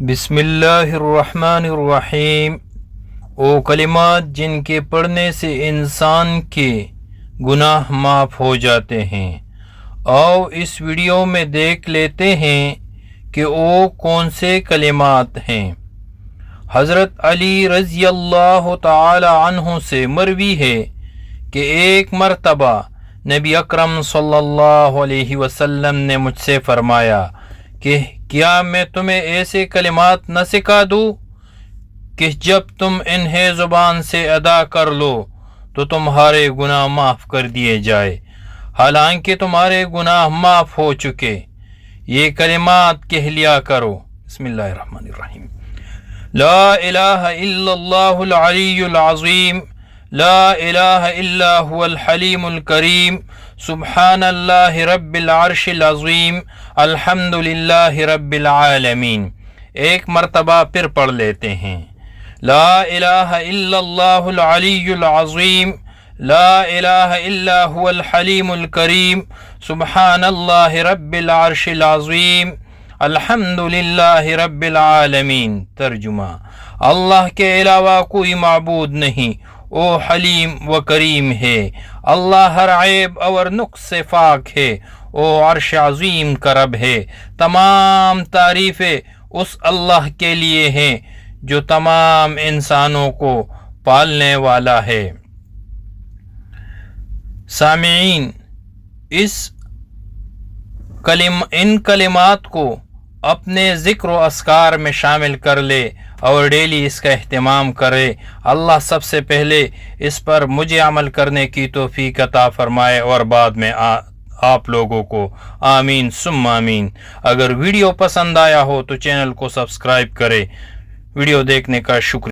بسم اللہ الرحمن الرحیم۔ وہ کلمات جن کے پڑھنے سے انسان کے گناہ معاف ہو جاتے ہیں۔ آؤ اس ویڈیو میں دیکھ لیتے ہیں کہ وہ کون سے کلمات ہیں۔ حضرت علی رضی اللہ تعالی عنہ سے مروی ہے کہ ایک مرتبہ نبی اکرم صلی اللہ علیہ وسلم نے مجھ سے فرمایا کہ کیا میں تمہیں ایسے کلمات نہ سکھا دوں کہ جب تم انہیں زبان سے ادا کر لو تو تمہارے گناہ معاف کر دیے جائے حالانکہ تمہارے گناہ معاف ہو چکے۔ یہ کلمات کہہ لیا کرو۔ بسم اللہ الرحمن الرحیم۔ لا الہ الا اللہ العلی العظیم، لا الہ الا هو الحلیم الکریم، سبحان اللہ رب العرش العظیم، الحمد للہ رب العالمین۔ ایک مرتبہ پھر پڑھ لیتے ہیں۔ لا الہ الا اللہ العلی العظیم، لا الہ الا هو الحلیم الکریم، سبحان اللہ رب العرش العظیم، الحمد للہ رب العالمین۔ ترجمہ: اللہ کے علاوہ کوئی معبود نہیں، وہ حلیم و کریم ہے، اللہ ہر عیب اور نقص سے پاک ہے، وہ عرش عظیم کا رب ہے۔ تمام تعریفیں اس اللہ کے لیے ہیں جو تمام انسانوں کو پالنے والا ہے۔ سامعین، ان کلمات کو اپنے ذکر و اذکار میں شامل کر لے اور ڈیلی اس کا اہتمام کرے۔ اللہ سب سے پہلے اس پر مجھے عمل کرنے کی توفیق عطا فرمائے اور بعد میں آپ لوگوں کو۔ آمین ثم آمین۔ اگر ویڈیو پسند آیا ہو تو چینل کو سبسکرائب کرے۔ ویڈیو دیکھنے کا شکریہ۔